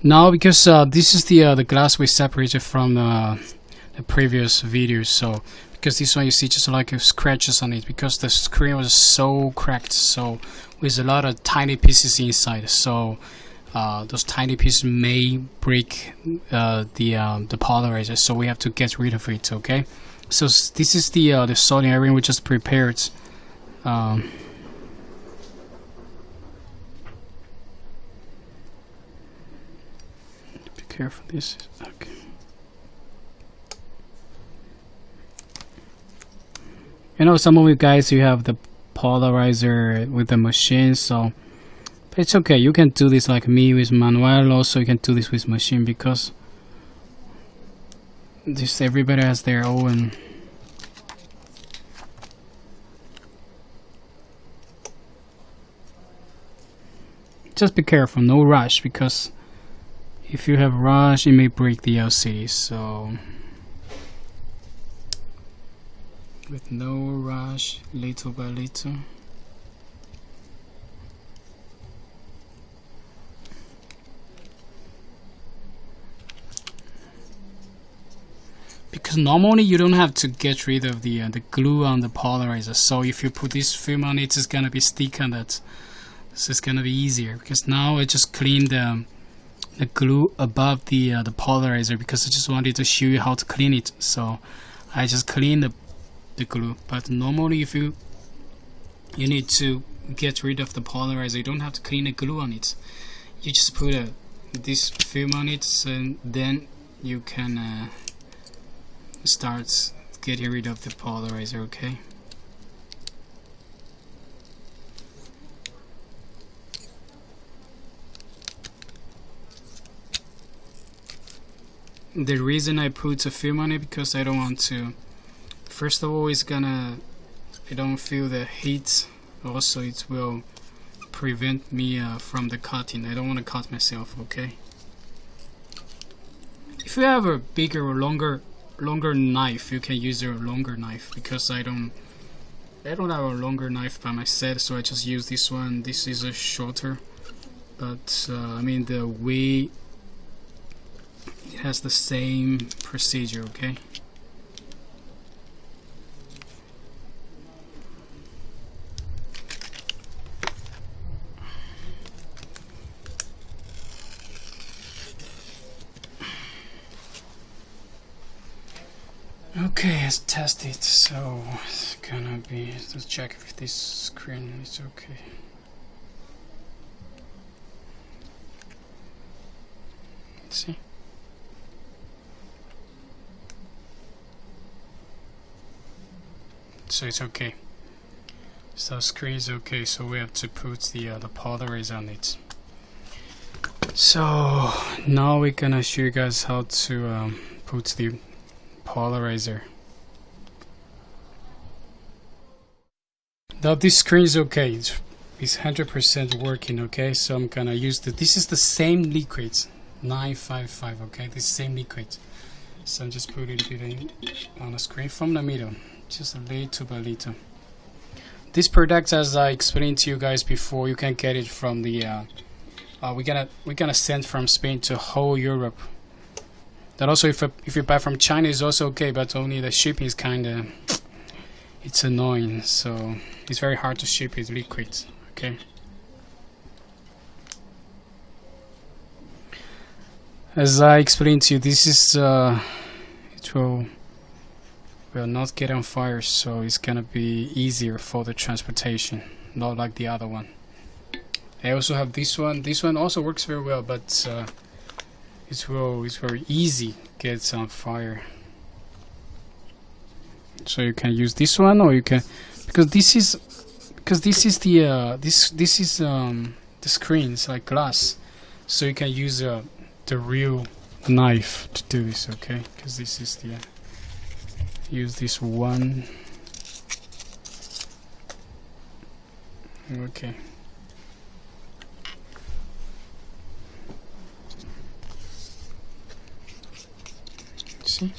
Now, because this is the glass we separated from the previous videos, so because this one you see just like scratches on it because the screen was so cracked, so with a lot of tiny pieces inside, so those tiny pieces may break the polarizer, so we have to get rid of it. Okay, so this is the soldering iron we just prepared. Be careful, this is okay. You know, some of you guys, you have the polarizer with the machine, so but it's okay. You can do this like me with manual. Also, you can do this with machine because this everybody has their own. Just be careful, no rush, because if you have rush, it may break the LCD. So with no rush, little by little. Because normally you don't have to get rid of the glue on the polarizer. So if you put this film on it, it's gonna be stick on that. This is gonna be easier because now I just cleaned the glue above the polarizer because I just wanted to show you how to clean it. So I just cleaned the glue. But normally if you need to get rid of the polarizer, you don't have to clean the glue on it. You just put this film on it, and then you can start getting rid of the polarizer. Okay. The reason I put a film on it because I don't want to. First of all, I don't feel the heat. Also, it will prevent me from the cutting. I don't want to cut myself. Okay. If you have a bigger or longer knife, you can use a longer knife because I don't have a longer knife by my set, so I just use this one. This is a shorter, but I mean the way it has the same procedure. Okay. Okay, let's test it. So it's gonna be, let's check if this screen is okay. Let's see. So it's okay. So screen is okay. So we have to put the polarizer on it. So now we're gonna show you guys how to put the polarizer. Now this screen is okay. It's 100% working. Okay, so I'm gonna use this is the same liquid, 955. Okay, this same liquid. So I'm just putting it in on the screen from the middle, just a little by little. This product, as I explained to you guys before, you can get it from the we're gonna send from Spain to whole Europe. That also, if you buy from China, is also okay, but only the shipping is kinda, it's annoying. So it's very hard to ship it liquid. Okay. As I explained to you, this is it will not get on fire, so it's gonna be easier for the transportation, not like the other one. I also have this one. This one also works very well, but it's very easy gets on fire. So you can use this one, or you can, because this is the this is the screen. It's like glass, so you can use the real knife to do this. Okay, because this is the use this one. Okay. See?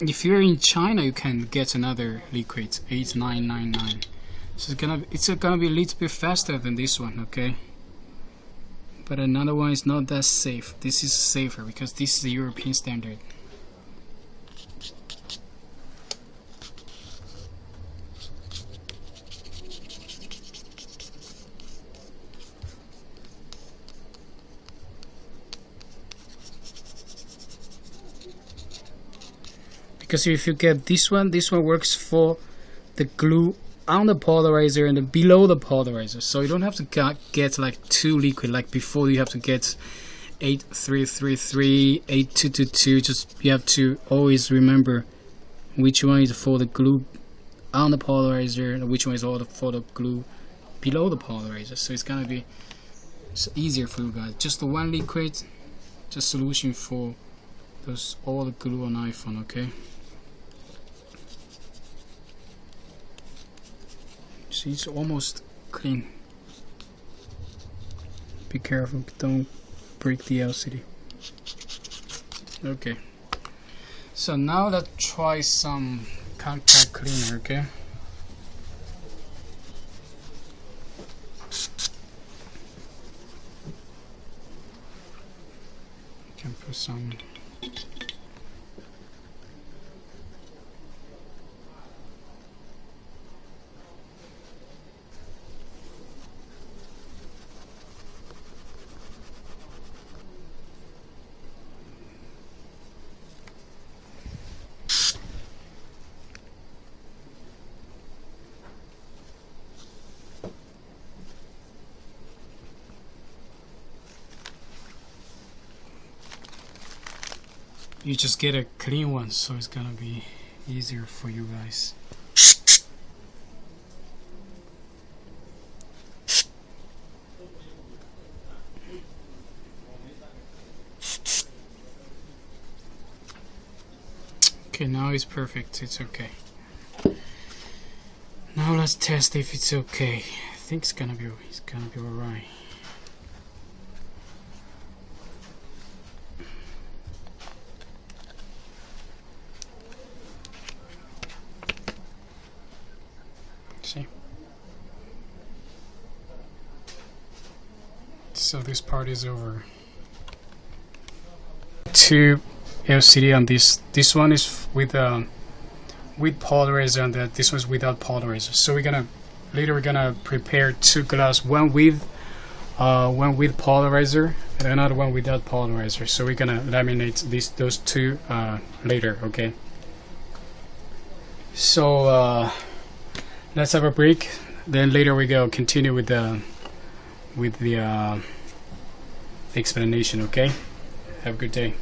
if you're in China, you can get another liquid 8999. So it's gonna be a little bit faster than this one, okay? But another one is not that safe. This is safer because this is the European standard. Because if you get this one works for the glue on the polarizer and below the polarizer. So you don't have to get like two liquid like before. You have to get 8333, 8222. Just you have to always remember which one is for the glue on the polarizer and which one is for the glue below the polarizer. So it's gonna be easier for you guys. Just the one liquid, just solution for those all the glue on iPhone, okay? See, it's almost clean. Be careful, don't break the LCD. Okay. So now let's try some contact cleaner, okay? You can put some. You just get a clean one, so it's gonna be easier for you guys. Okay, now it's perfect. It's okay. Now let's test if it's okay. I think it's gonna be alright. See? So this part is over. Two LCD on this. This one is with polarizer, and this one's without polarizer. So later we're gonna prepare two glass, one with polarizer and another one without polarizer. So we're gonna laminate those two later, okay? So let's have a break. Then later we go continue with the explanation, okay? Have a good day.